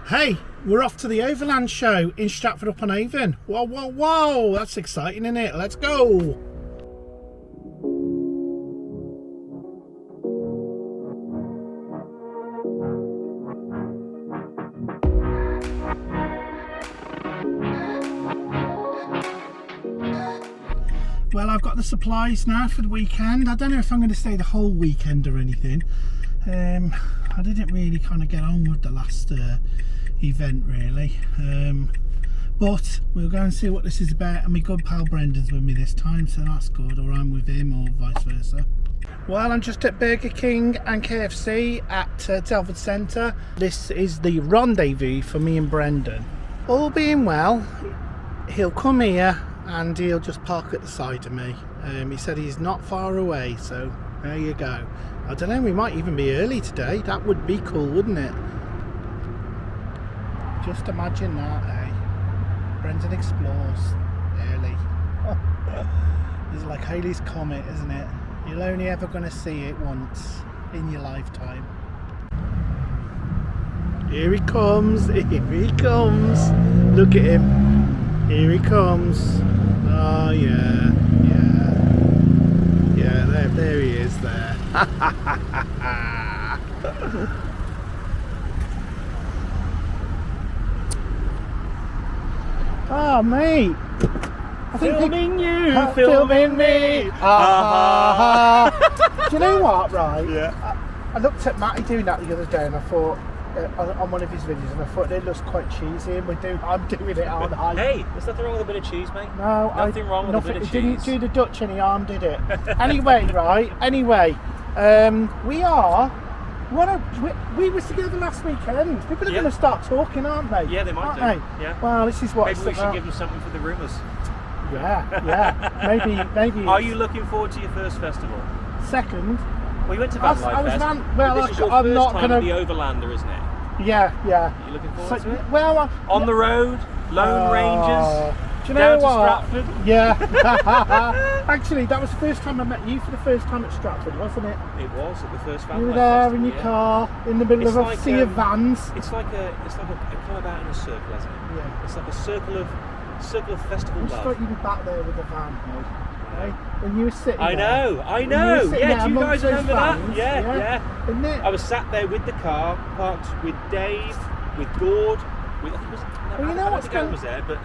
Hey, we're off to the Overland Show in Stratford upon Avon. Whoa, whoa, whoa, that's exciting, isn't it? Let's go. Well, I've got the supplies now for the weekend. I don't know if I'm going to stay the whole weekend or anything. I didn't really kind of get on with the last event really, but we'll go and see what this is about, and my good pal Brendan's with me this time, so that's good, or I'm with him or vice versa. Well, I'm just at Burger King and KFC at Stratford Centre. This is the rendezvous for me and Brendan. All being well, he'll come here and he'll just park at the side of me. He said he's not far away, so there you go. I don't know, we might even be early today. That would be cool, wouldn't it? Just imagine that, eh? Brendan explores early. It's like Halley's Comet, isn't it? You're only ever going to see it once in your lifetime. Here he comes, here he comes. Look at him. Here he comes. Oh yeah, yeah. Yeah, there he is there. Oh mate, I think filming you, filming me. Do you know what, right? Yeah. I looked at Matty doing that the other day and I thought, on one of his videos, and I thought it looks quite cheesy, and I'm doing it on high. Hey, there's nothing wrong with a bit of cheese, mate. No, nothing wrong with a bit of cheese. It didn't do the Dutch any harm, did it? Anyway, right? Anyway, we were together last weekend. People are going to start talking, aren't they? Yeah, they might do. Yeah. Well, this is what. Maybe we should give them something for the rumours. Yeah. Maybe. Are you looking forward to your first festival? Second. Well, you went to Van Life Fest. This is your I'm first not time gonna. at the Overlander, isn't it? Yeah. Are you looking forward to it? Well, on the road, Lone Rangers. Do you know down to what? Stratford. Yeah. Actually, that was the first time I met you for the first time at Stratford, wasn't it? It was at the first Van You were Life there Festival, in your car, in the middle of a sea of vans. It's like a kind of out in a circle, isn't it? Yeah. It's like a circle of festival I just love. thought you'd be back there with the van, mate. Right? When you were sitting I there. know. Yeah, do you guys remember vans, that? Yeah. Isn't it? I was sat there with the car, parked with Dave, with Gord, with Gord was there, but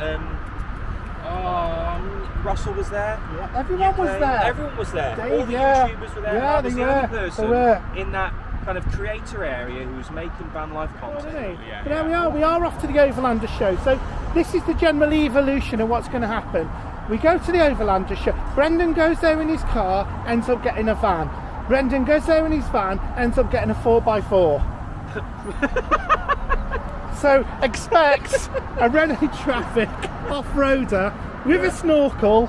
Russell was there. Yeah, everyone was there. Everyone was there. Dave, all the YouTubers were there. Yeah, I was the only person in that kind of creator area who was making van life content. We are off to the Overlander Show. So this is the general evolution of what's going to happen. We go to the Overlander Show. Brendan goes there in his car, ends up getting a van. Brendan goes there in his van, ends up getting a 4x4. So expect a Renault Traffic off-roader with a snorkel.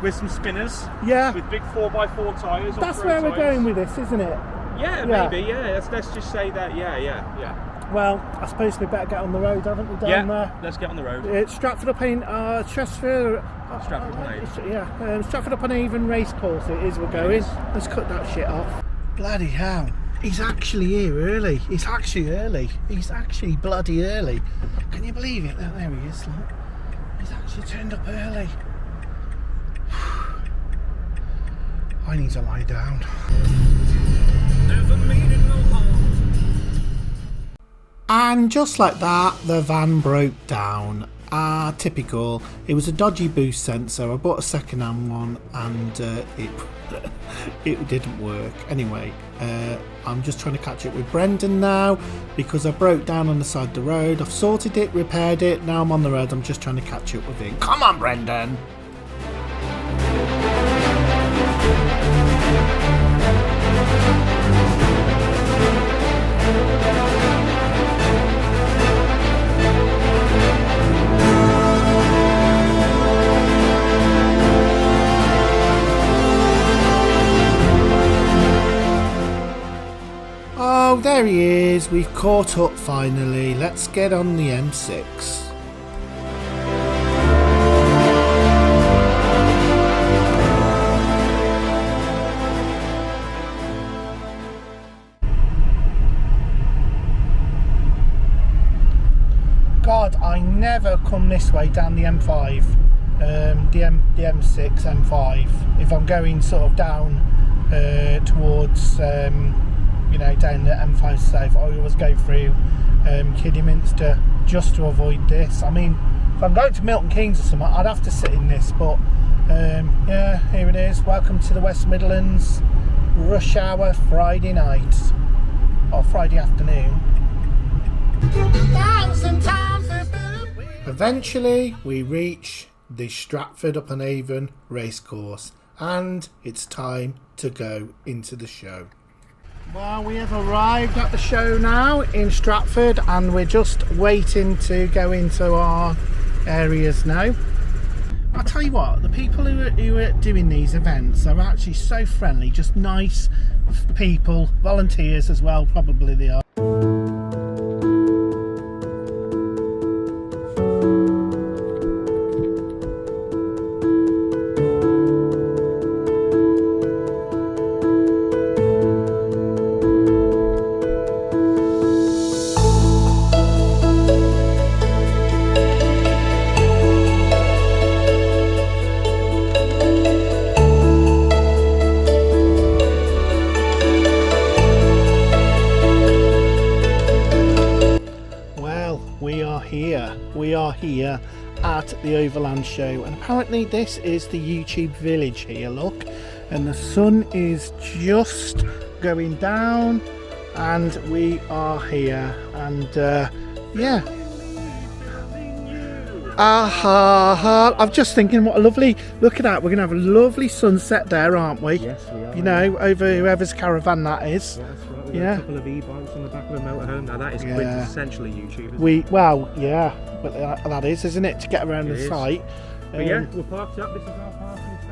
With some spinners. Yeah. With big 4x4 tyres. That's where we're going with this, isn't it? Yeah, maybe, yeah. Let's just say that, yeah. Well, I suppose we better get on the road, haven't we, down there? Let's get on the road. It's Stratford upon Stratford upon Avon. Stratford upon Avon racecourse it is, we're going. Yes. Let's cut that shit off. Bloody hell. He's actually here early. He's actually bloody early. Can you believe it? There he is. Look. He's actually turned up early. I need to lie down. And just like that, the van broke down. Typical. It was a dodgy boost sensor. I bought a second-hand one and it didn't work. Anyway, I'm just trying to catch up with Brendan now because I broke down on the side of the road. I've sorted it, repaired it. Now I'm on the road. I'm just trying to catch up with him. Come on, Brendan. Oh, there he is. We've caught up finally. Let's get on the M6. God, I never come this way down the M5, the M6, M5. If I'm going sort of down towards, you know, down the M5 south, I always go through Kidderminster just to avoid this. I mean, if I'm going to Milton Keynes or something, I'd have to sit in this, but yeah, here it is. Welcome to the West Midlands rush hour Friday night, or Friday afternoon. Eventually we reach the Stratford upon Avon racecourse, and it's time to go into the show. Well, we have arrived at the show now in Stratford, and we're just waiting to go into our areas now. I'll tell you what, the people who are doing these events are actually so friendly, just nice people, volunteers as well, probably they are. We are here at the Overland Show, and apparently this is the YouTube village here, look, and the sun is just going down and we are here, and yeah, I'm just thinking, what a lovely, look at that, we're gonna have a lovely sunset there, aren't we? Yes, we are. You know, over whoever's caravan that is. Yeah, that's right. We've Yeah. got a couple of e-bikes on the back of a motorhome. Now that is quintessentially YouTube. Well, yeah, but that is, isn't it, to get around the site. But yeah, we're parked up. This is our parking space.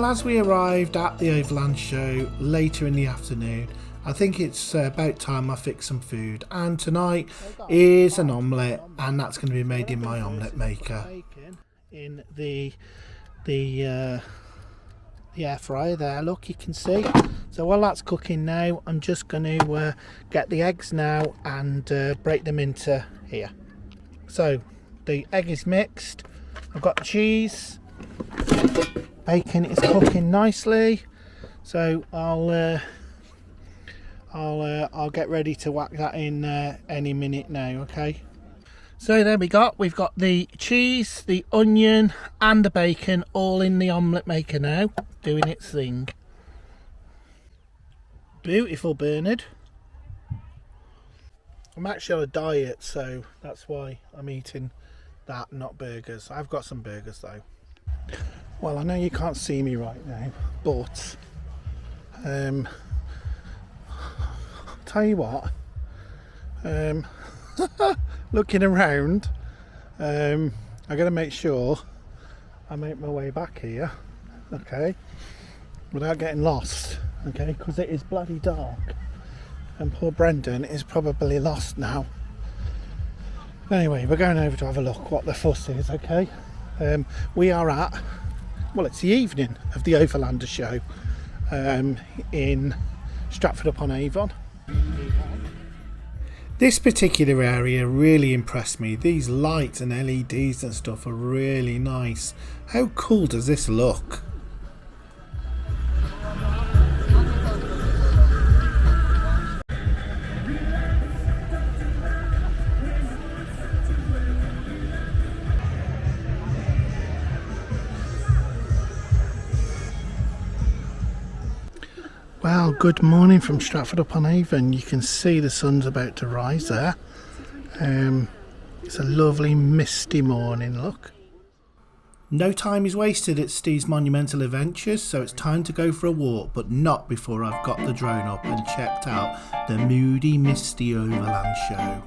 As we arrived at the Overland Show later in the afternoon, I think it's about time I fix some food, and tonight is an omelette, and that's going to be made in my omelette maker in the air fryer there, look, you can see. So while that's cooking now, I'm just going to get the eggs now and break them into here. So the egg is mixed, I've got the cheese, bacon is cooking nicely, so I'll get ready to whack that in any minute now. Okay, so there we've got the cheese, the onion and the bacon all in the omelette maker now, doing its thing. Beautiful, Bernard. I'm actually on a diet, so that's why I'm eating that, not burgers. I've got some burgers though. Well, I know you can't see me right now, but tell you what, looking around, I got to make sure I make my way back here, okay, without getting lost, okay, because it is bloody dark, and poor Brendan is probably lost now. Anyway, we're going over to have a look what the fuss is, okay. We are at, well, it's the evening of the Overlander Show in Stratford upon Avon. This particular area really impressed me. These lights and LEDs and stuff are really nice. How cool does this look? Well, good morning from Stratford upon Avon. You can see the sun's about to rise there. It's a lovely misty morning, look. No time is wasted at Steve's Monumental Adventures, so it's time to go for a walk, but not before I've got the drone up and checked out the moody, misty Overland Show.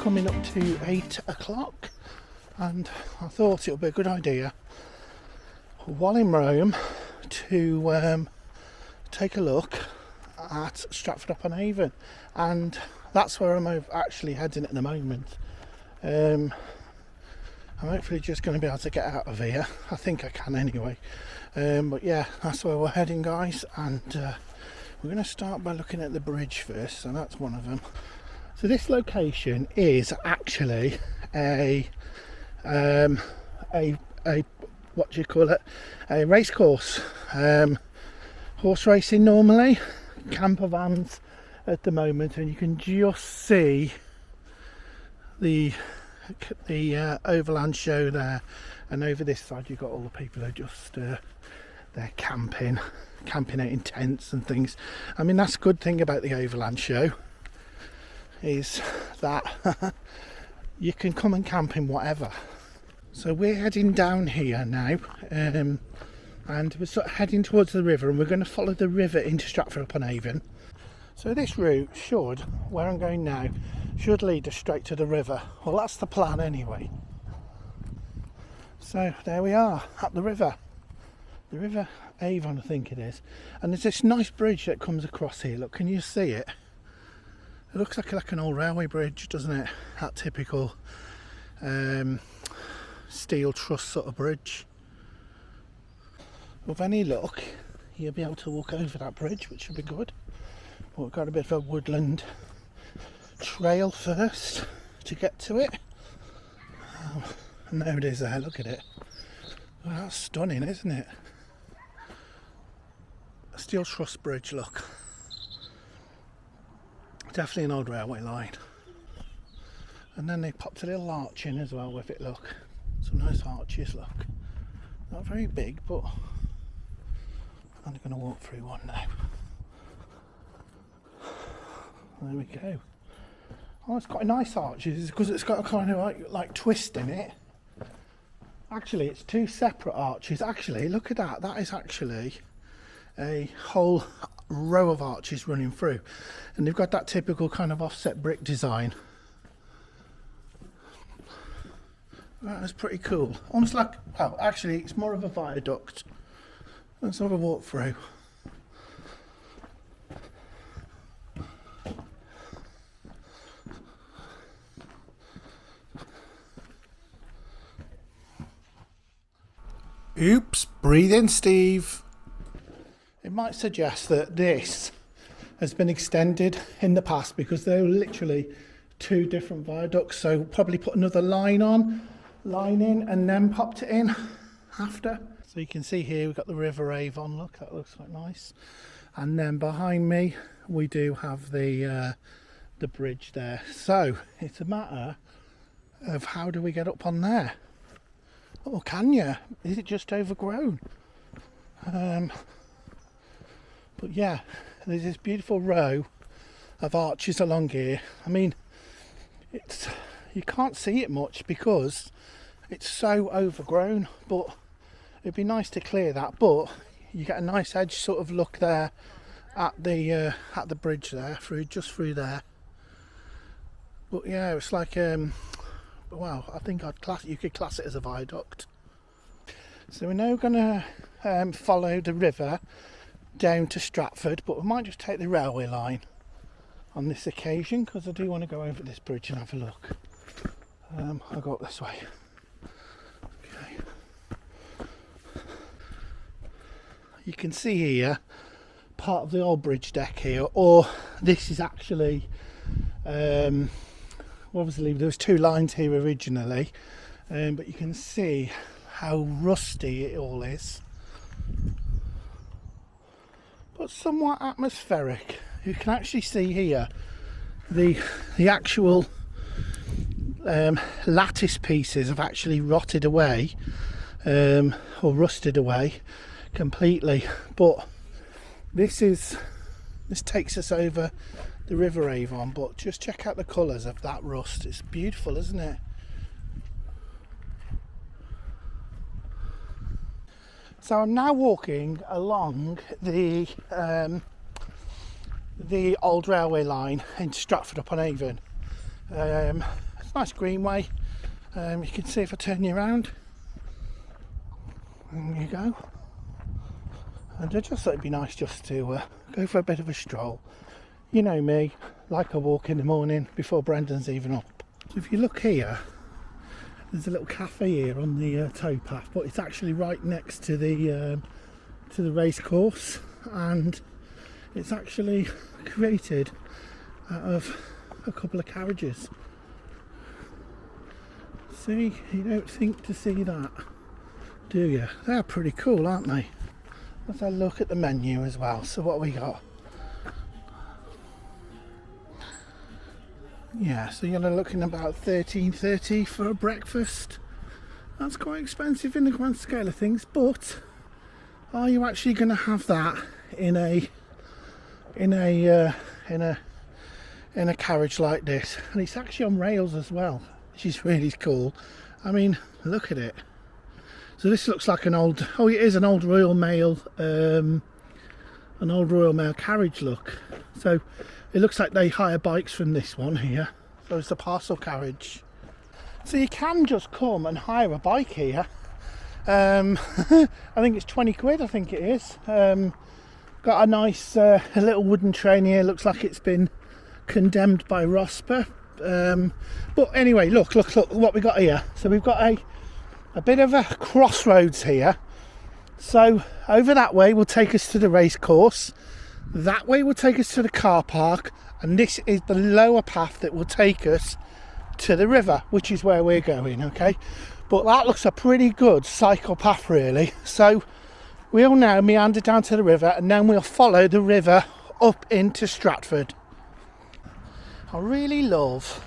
Coming up to 8 o'clock, and I thought it would be a good idea while in Rome to take a look at Stratford upon Avon, and that's where I'm actually heading at the moment. I'm hopefully just going to be able to get out of here. I think I can anyway, but yeah, that's where we're heading, guys, and we're going to start by looking at the bridge first, so that's one of them. So this location is actually a what do you call it? A racecourse. Horse racing normally, camper vans at the moment, and you can just see the Overland Show there. And over this side you've got all the people who just they're camping out in tents and things. I mean, that's a good thing about the Overland Show, is that you can come and camp in whatever. So we're heading down here now, and we're sort of heading towards the river, and we're going to follow the river into Stratford upon Avon. So this route should, where I'm going now, should lead us straight to the river. Well, that's the plan anyway. So there we are at the river Avon, I think it is, and there's this nice bridge that comes across here. Look, can you see it? It looks like an old railway bridge, doesn't it? That typical steel truss sort of bridge. With any luck, you'll be able to walk over that bridge, which would be good. But we've got a bit of a woodland trail first to get to it. And there it is there, look at it. Well, that's stunning, isn't it? A steel truss bridge, look. Definitely an old railway line. And then they popped a little arch in as well with it, look. Some nice arches, look. Not very big, but I'm going to walk through one now. There we go. Oh, it's quite a nice arches because it's got a kind of like twist in it. Actually, it's two separate arches. Actually, look at that. That is actually a whole row of arches running through, and they've got that typical kind of offset brick design. That's pretty cool. Almost like, well, actually it's more of a viaduct. Let's have a walk through. Oops, breathe in, Steve. It might suggest that this has been extended in the past because there were literally two different viaducts, so probably put another line in and then popped it in after. So you can see here we've got the River Avon, look, that looks quite nice. And then behind me we do have the bridge there. So it's a matter of how do we get up on there? Oh, can you? Is it just overgrown? But yeah, there's this beautiful row of arches along here. I mean, you can't see it much because it's so overgrown, but it'd be nice to clear that. But you get a nice edge sort of look there at the bridge there, just through there. But yeah, it's like well, I think you could class it as a viaduct. So we're now going to follow the river down to Stratford, but we might just take the railway line on this occasion because I do want to go over this bridge and have a look. I'll go up this way. Okay. You can see here part of the old bridge deck here, or this is actually obviously there was 2 lines here originally, but you can see how rusty it all is, but somewhat atmospheric. You can actually see here the actual lattice pieces have actually rotted away, or rusted away completely, but this takes us over the River Avon. But just check out the colours of that rust. It's beautiful, isn't it? So I'm now walking along the old railway line into Stratford up on Avon. It's a nice greenway. You can see if I turn you around. There you go. And I just thought it'd be nice just to go for a bit of a stroll. You know me, like a walk in the morning before Brendan's even up. So if you look here, there's a little cafe here on the towpath, but it's actually right next to the racecourse, and it's actually created out of a couple of carriages. See, you don't think to see that, do you? They're pretty cool, aren't they? Let's have a look at the menu as well. So what we got? Yeah, so you're looking about $13.30 for a breakfast. That's quite expensive in the grand scale of things, but are you actually going to have that in a carriage like this? And it's actually on rails as well, which is really cool. I mean, look at it. So this looks like an old, oh, it is an old Royal Mail carriage look. So it looks like they hire bikes from this one here. So it's a parcel carriage. So you can just come and hire a bike here. I think it's 20 quid, I think it is. Got a nice a little wooden train here. Looks like it's been condemned by ROSPA. But anyway, look what we got here. So we've got a bit of a crossroads here. So over that way will take us to the racecourse. That way will take us to the car park, and this is the lower path that will take us to the river, which is where we're going, okay? But that looks a pretty good cycle path, really. So we'll now meander down to the river, and then we'll follow the river up into Stratford. I really love,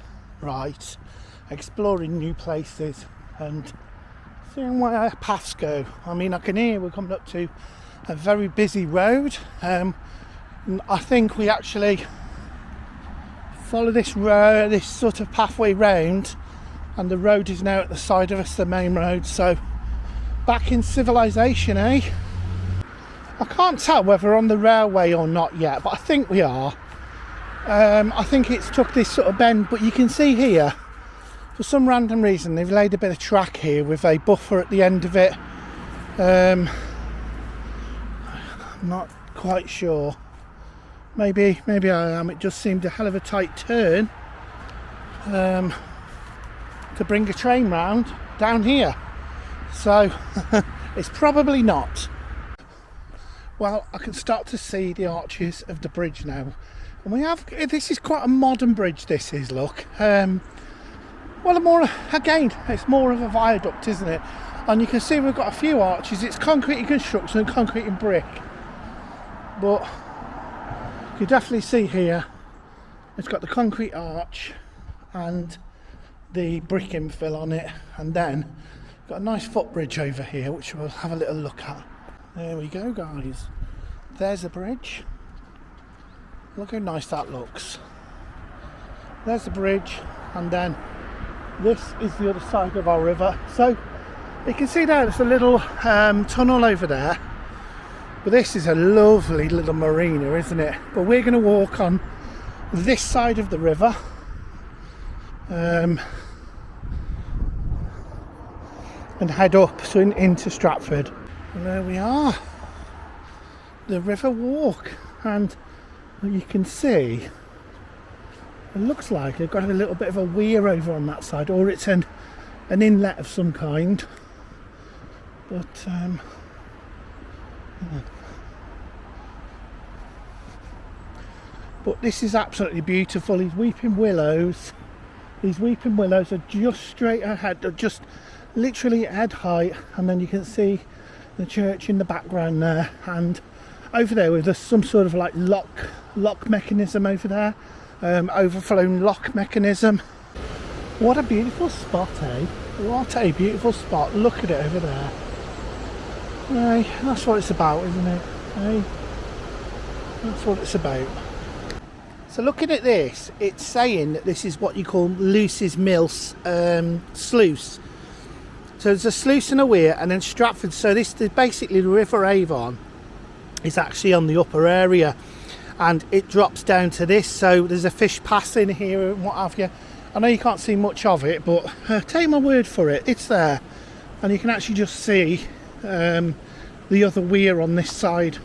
exploring new places and seeing where our paths go. I mean, I can hear we're coming up to a very busy road. I think we actually follow this road, this sort of pathway round, and the road is now at the side of us, the main road. So back in civilization, eh? I can't tell whether we're on the railway or not yet, but I think we are. I think it's took this sort of bend, but you can see here, for some random reason, they've laid a bit of track here with a buffer at the end of it. I'm not quite sure. Maybe I am. It just seemed a hell of a tight turn to bring a train round down here. So it's probably not. Well, I can start to see the arches of the bridge now. And this is quite a modern bridge, this is, look. Well, it's more of a viaduct, isn't it? And you can see we've got a few arches. It's concrete in construction and concrete in brick. But you definitely see here, it's got the concrete arch and the brick infill on it. And then got a nice footbridge over here, which we'll have a little look at. There we go, guys. There's the bridge. Look how nice that looks. There's the bridge, and then this is the other side of our river. So you can see there, there's a little tunnel over there. But this is a lovely little marina, isn't it? But we're going to walk on this side of the river. And head up into Stratford. And there we are. the river walk, and you can see it looks like they've got a little bit of a weir over on that side, or it's an inlet of some kind. But yeah. But this is absolutely beautiful. These weeping willows are just straight ahead, just literally head height, and then you can see the church in the background there, and over there there's some sort of like lock mechanism over there, overflown lock mechanism. What a beautiful spot, eh? What a beautiful spot. Look at it over there. Hey, that's what it's about, isn't it? Hey, that's what it's about. So looking at this, it's saying that this is what you call Luce's Mill sluice. So there's a sluice and a weir, and then Stratford. So this is basically the River Avon is actually on the upper area, and it drops down to this. So there's a fish passing here and what have you. I know you can't see much of it, but take my word for it, it's there, and you can actually just see the other weir on this side.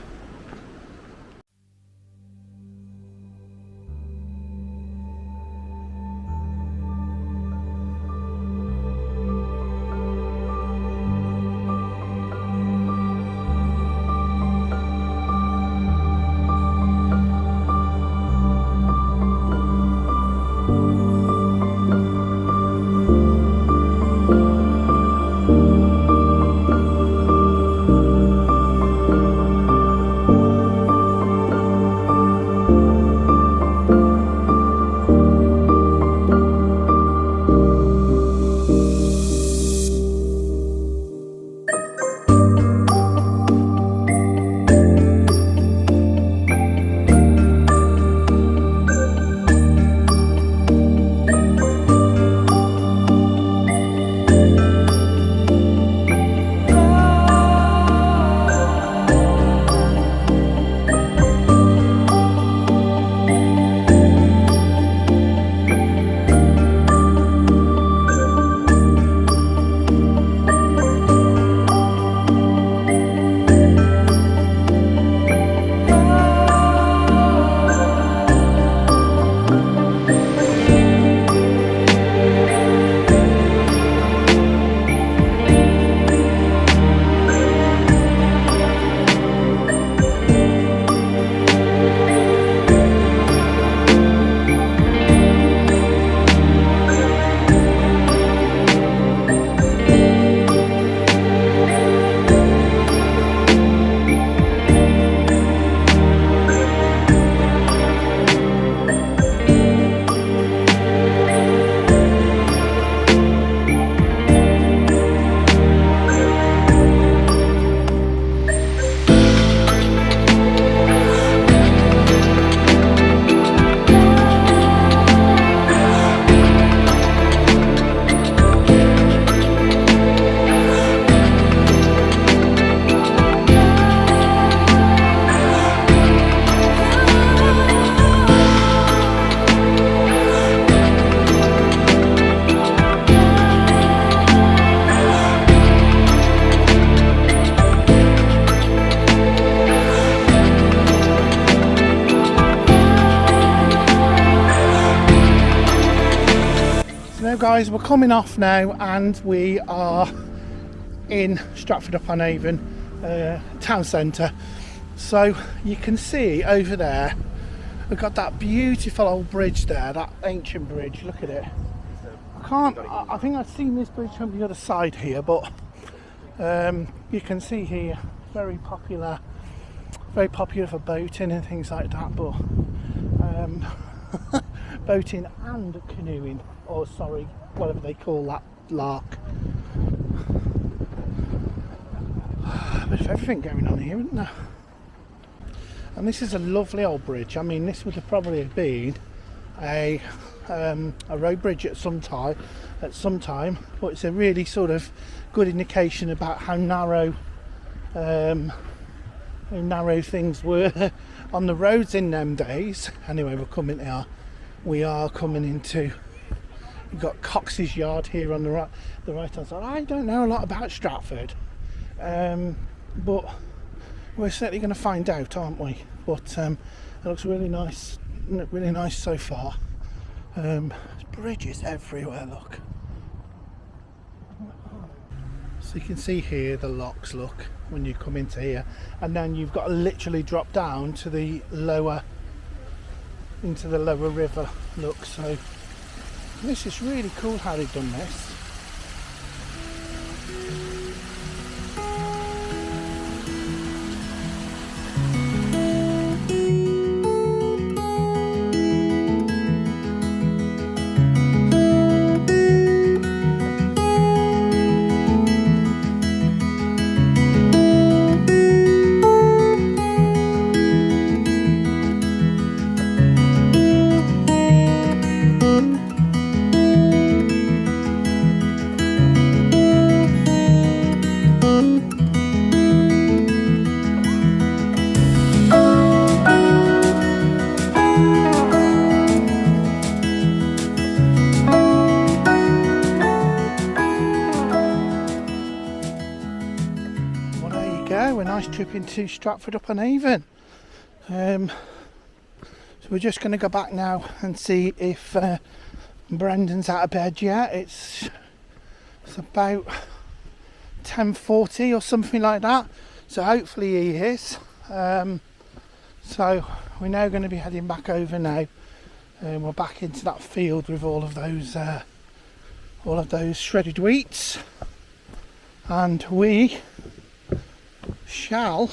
Guys, we're coming off now, and we are in Stratford upon Avon town centre. So you can see over there we've got that beautiful old bridge there, that ancient bridge. Look at it. I think I've seen this bridge from the other side here, but you can see here, very popular for boating and things like that, but boating and canoeing, or sorry, whatever they call that lark. A bit of everything going on here, isn't there? And this is a lovely old bridge. I mean, this would have probably been a road bridge at some time, but it's a really sort of good indication about how narrow things were on the roads in them days. Anyway, we are coming into, you've got Cox's Yard here on the right hand side. I don't know a lot about Stratford, but we're certainly going to find out, aren't we? But it looks really nice so far. There's bridges everywhere, look. So you can see here the locks, look, when you come into here, and then you've got to literally drop down to the lower, into the lower river, look. So this is really cool how they've done this. Trip into Stratford up on Avon. So we're just going to go back now and see if Brendan's out of bed yet. It's about 10:40 or something like that, so hopefully he is. So we're now going to be heading back over now, and we're back into that field with all of those shredded wheats, and we shall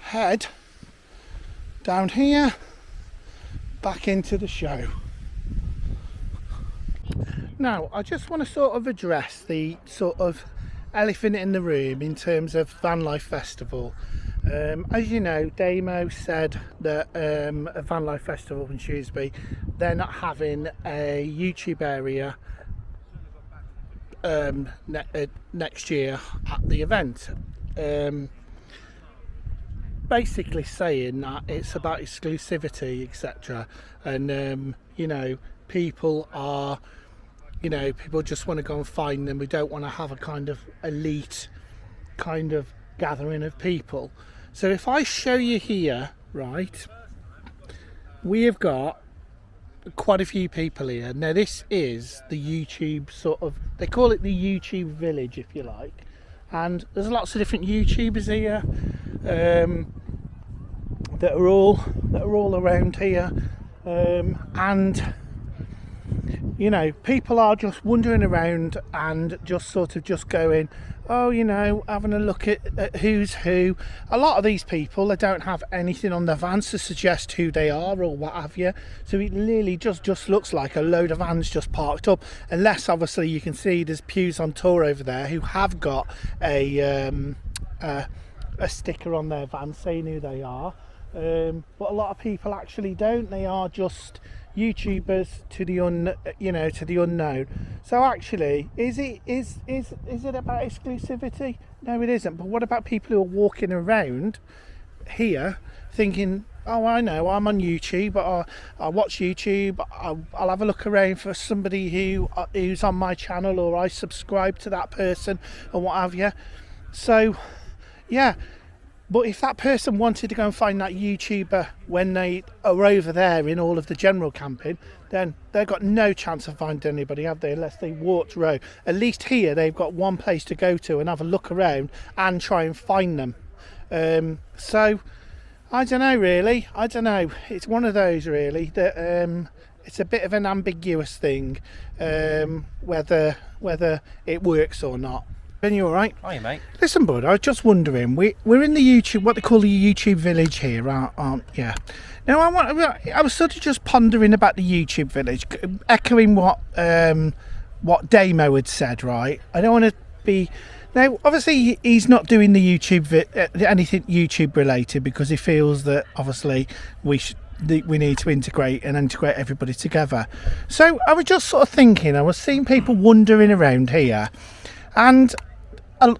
head down here back into the show. Now I just want to sort of address the sort of elephant in the room in terms of Van Life Festival. As you know, Damo said that at Van Life Festival in Shrewsbury, they're not having a YouTube area next year at the event. Basically saying that it's about exclusivity, etc. And you know, people just want to go and find them. We don't want to have a kind of elite kind of gathering of people. So if I show you here, right, we have got quite a few people here. Now this is the YouTube sort of, they call it the YouTube village, if you like. And there's lots of different YouTubers here that are all around here, and you know, people are just wandering around and just sort of just going, oh, you know, having a look at who's who. A lot of these people, they don't have anything on their vans to suggest who they are or what have you, so it really just looks like a load of vans just parked up, unless obviously you can see there's Pews on Tour over there who have got a sticker on their van saying who they are, but a lot of people actually don't. They are just YouTubers to the unknown. So actually, is it about exclusivity? No, it isn't. But what about people who are walking around here thinking, oh, I know, I'm on YouTube, I watch YouTube, I'll have a look around for somebody who's on my channel, or I subscribe to that person or what have you. So yeah, but if that person wanted to go and find that YouTuber when they are over there in all of the general camping, then they've got no chance of finding anybody, have they, unless they walked round. At least here they've got one place to go to and have a look around and try and find them. So I don't know, really. I don't know. It's one of those, really, that it's a bit of an ambiguous thing, whether it works or not. Ben, you all right? Hiya, mate. Listen, bud, I was just wondering, we're in the YouTube, what they call the YouTube village here, aren't you? Now, I was sort of just pondering about the YouTube village, echoing what Damo had said, right? I don't want to be... Now, obviously, he's not doing the YouTube anything YouTube related, because he feels that, obviously, we need to integrate everybody together. So I was just sort of thinking, I was seeing people wandering around here, and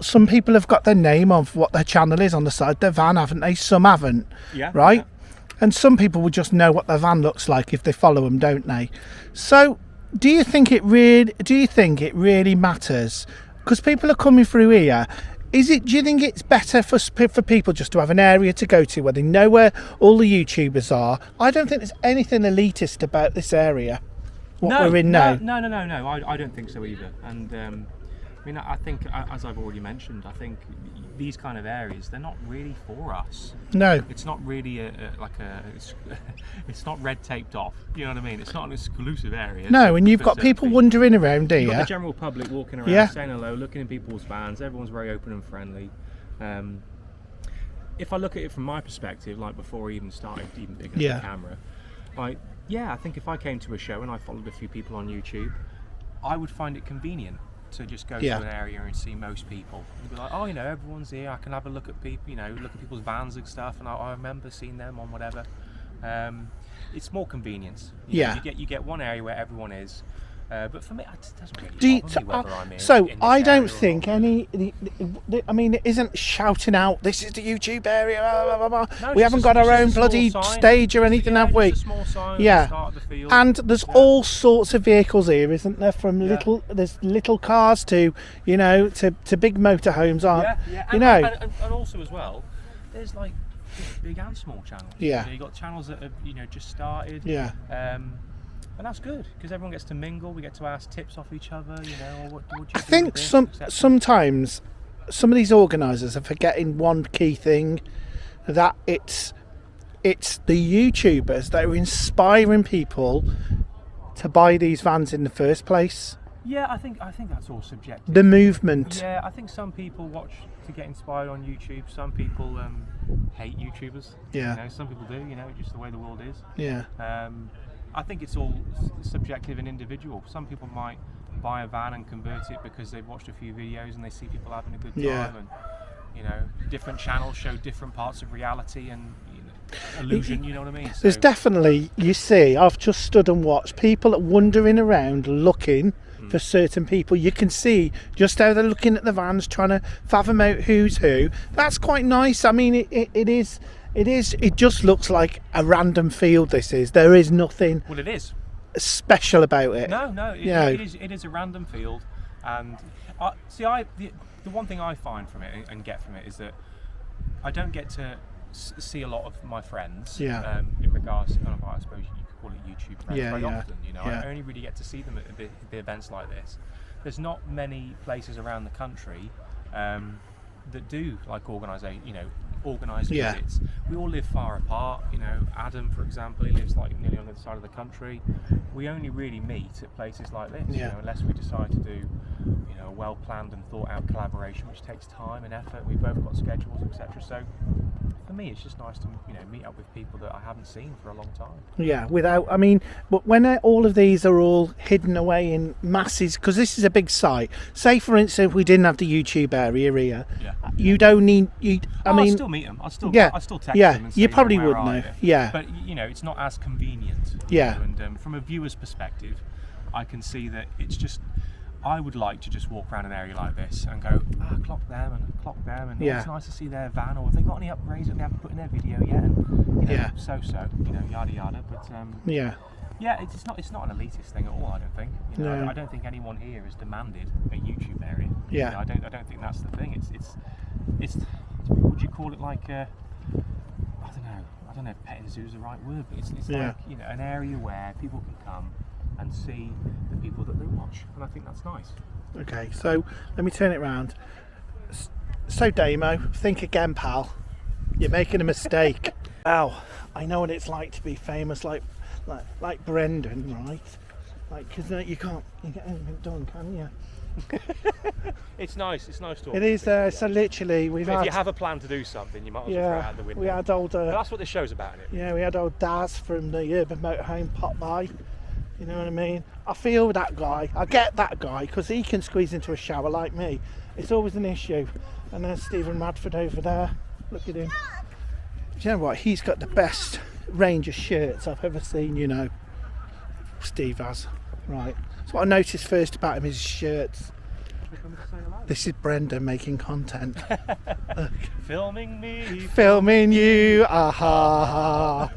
some people have got their name of what their channel is on the side of their van, haven't they? Some haven't. Yeah. Right? Yeah. And some people will just know what their van looks like if they follow them, don't they? So do you think it really matters? Because people are coming through here. Is it? Do you think it's better for people just to have an area to go to where they know where all the YouTubers are? I don't think there's anything elitist about this area. We're in now. No. I don't think so either. And I mean, I think, as I've already mentioned, I think these kind of areas, they're not really for us. No. It's not really it's not red taped off. You know what I mean? It's not an exclusive area. No, and you've got people wandering around here. You've got the general public walking around, saying hello, looking in people's vans. Everyone's very open and friendly. If I look at it from my perspective, like before I even started picking up the camera, like, I think if I came to a show and I followed a few people on YouTube, I would find it convenient to just go to an area and see most people. And be like, oh, everyone's here. I can have a look at people, look at people's vans and stuff, and I remember seeing them on whatever. It's more convenience. You know, you get one area where everyone is. But for me, it doesn't really bother me whether I'm in. So in I don't think I mean, it isn't shouting out, this is the YouTube area, blah, blah, blah, blah. No, we haven't got our own bloody stage or anything, have we? Just a small sign at the start of the field. And there's all sorts of vehicles here, isn't there? From there's little cars to, to big motorhomes, and also as well, there's like big and small channels. Yeah. You've got channels that have just started. Yeah. And that's good because everyone gets to mingle. We get to ask tips off each other. What do you I think this, sometimes some of these organisers are forgetting one key thing, that it's the YouTubers that are inspiring people to buy these vans in the first place. Yeah, I think that's all subjective. The movement. Yeah, I think some people watch to get inspired on YouTube. Some people hate YouTubers. Yeah. Some people do. Just the way the world is. Yeah. I think it's all subjective and individual. Some people might buy a van and convert it because they've watched a few videos and they see people having a good time, and different channels show different parts of reality and illusion. You know what I mean? There's definitely, I've just stood and watched people wandering around looking for certain people. You can see just how they're looking at the vans, trying to fathom out who's who. That's quite nice. I mean, it just looks like a random field. There is nothing. Well, it is special about it. No, it is a random field, and the one thing I find from it and get from it is that I don't get to see a lot of my friends. In regards to I suppose you could call it YouTube friends very often. I only really get to see them at the events like this. There's not many places around the country that do like organised visits. We all live far apart. Adam, for example, he lives like nearly on the other side of the country. We only really meet at places like this, unless we decide to do a well planned and thought out collaboration, which takes time and effort. We've both got schedules, etc. So for me, it's just nice to meet up with people that I haven't seen for a long time. But when all of these are all hidden away in masses, because this is a big site. Say for instance, if we didn't have the YouTube area here, you don't need I'll still meet them. I'll still text them and say, you probably would where know. are but it's not as convenient. And from a viewer's perspective, I can see that it's just, I would like to just walk around an area like this and go, clock them and it's nice to see their van, or have they got any upgrades that they haven't put in their video yet, and yada yada. But it's not an elitist thing at all. I don't think. I don't think anyone here has demanded a YouTube area. I don't think that's the thing. It's would you call it like I don't know if petting zoo is the right word, but it's like an area where people can come and see the people that they watch, and I think that's nice. Okay, so let me turn it round. So Damo, think again, pal. You're making a mistake. Wow, I know what it's like to be famous, like Brendan, right? Like, because you can't get anything done, can you? It's nice talking. It is. So literally, if you have a plan to do something, you might as well throw it out the window. We had old. That's what this show's about, isn't it? Yeah, we had old Daz from the Urban Motorhome pop by. You know what I mean? I feel that guy. I get that guy because he can squeeze into a shower like me. It's always an issue. And there's Stephen Radford over there. Look at him. Do you know what? He's got the best range of shirts I've ever seen. Steve has. Right. So what I noticed first about him is his shirts. This is Brenda making content. Filming me. Filming you. Aha.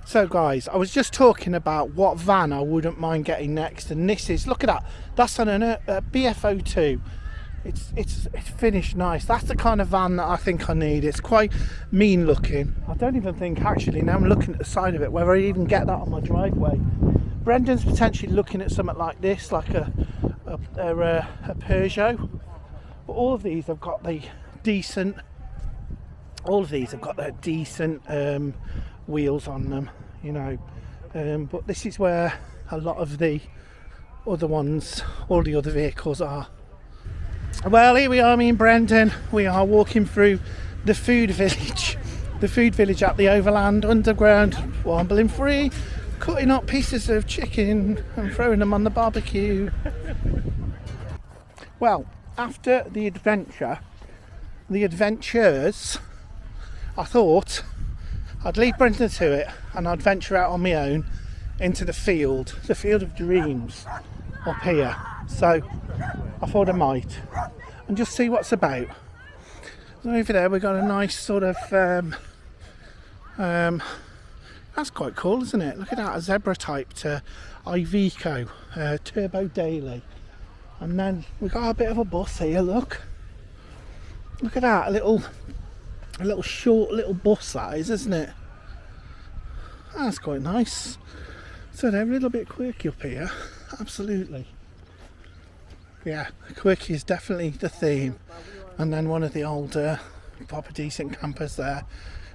So guys, I was just talking about what van I wouldn't mind getting next, and this is, look at that. That's on a BF02. it's finished nice. That's the kind of van that I think I need. It's quite mean looking. I don't even think, actually, now I'm looking at the side of it, whether I even get that on my driveway. Brendan's potentially looking at something like this, like a Peugeot. But all of these have got the decent. All of these have got their decent wheels on them, you know. But this is where a lot of the other ones, all the other vehicles are. Well, here we are, me and Brendan. We are walking through the food village. The food village at the Overland Underground, wambling free, cutting up pieces of chicken and throwing them on the barbecue. Well, after the adventures, I thought I'd leave Brendan to it and I'd venture out on my own into the field of dreams up here. So I thought I might and just see what's about. So over there we've got a nice sort of that's quite cool, isn't it? Look at that, a zebra type to Iveco Turbo Daily. And then we've got a bit of a bus here, look at that, a little short little bus that is, isn't it? That's quite nice. So they're a little bit quirky up here, absolutely. Yeah, quirky is definitely the theme. And then one of the older, proper decent campers there.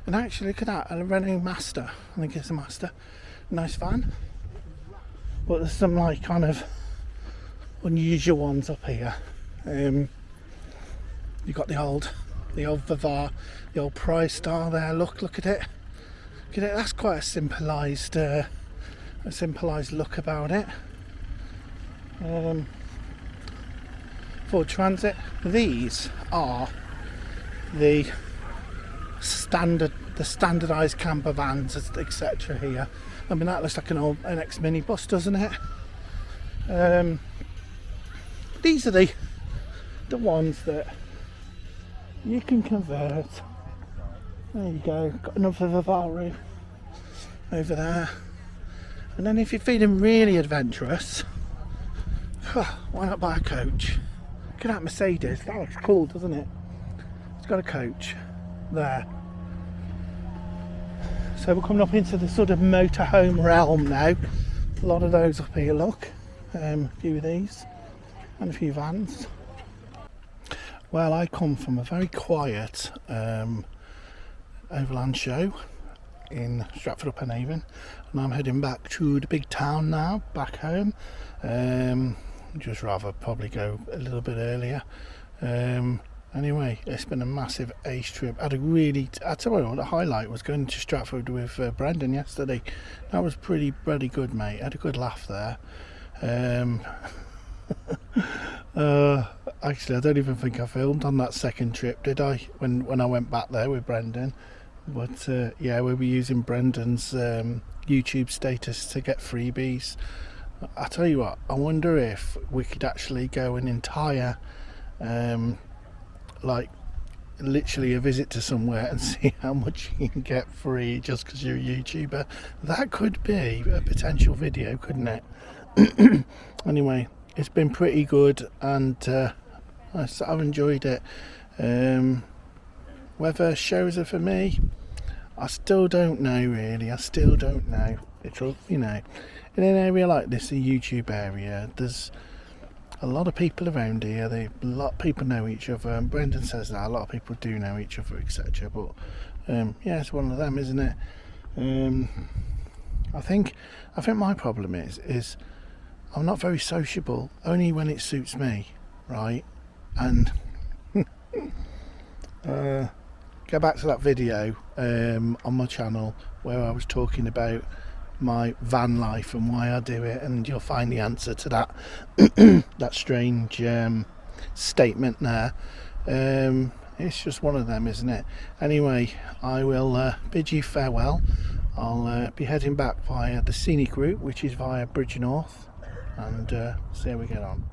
And actually, look at that, a Renault Master. I think it's a Master. Nice van. But there's some like kind of unusual ones up here. You've got the old Vivar, the old Prize Star there. Look at it. Look at it. That's quite a symbolised look about it. Ford Transit. These are the standardised camper vans, etc. here. I mean, that looks like an ex-minibus, doesn't it? These are the ones that you can convert. There you go, got another Vivaru over there. And then if you're feeling really adventurous, why not buy a coach? Look at that Mercedes, that looks cool, doesn't it? It's got a coach there. So we're coming up into the sort of motorhome realm now. A lot of those up here, look. A few of these and a few vans. Well, I come from a very quiet overland show in Stratford upon Avon, and I'm heading back to the big town now, back home. Just rather probably go a little bit earlier. Anyway, it's been a massive ace trip. I tell you what, the highlight was going to Stratford with Brendan yesterday. That was pretty bloody good, mate. I had a good laugh there. Actually, I don't even think I filmed on that second trip, did I? When I went back there with Brendan. But yeah, we'll be using Brendan's YouTube status to get freebies. I tell you what, I wonder if we could actually go an entire like literally a visit to somewhere and see how much you can get free just because you're a YouTuber. That could be a potential video, couldn't it? Anyway, it's been pretty good and I've enjoyed it. Whether shows are for me, I still don't know really. I still don't know. It'll, you know, in an area like this, a YouTube area, there's a lot of people around here. A lot of people know each other. And Brendan says that a lot of people do know each other, etc. But yeah, it's one of them, isn't it? I think my problem is I'm not very sociable. Only when it suits me, right? And go back to that video on my channel where I was talking about my van life and why I do it, and you'll find the answer to that that strange statement there. It's just one of them, isn't it? Anyway, I will bid you farewell. I'll be heading back via the scenic route, which is via Bridge North, and see how we get on.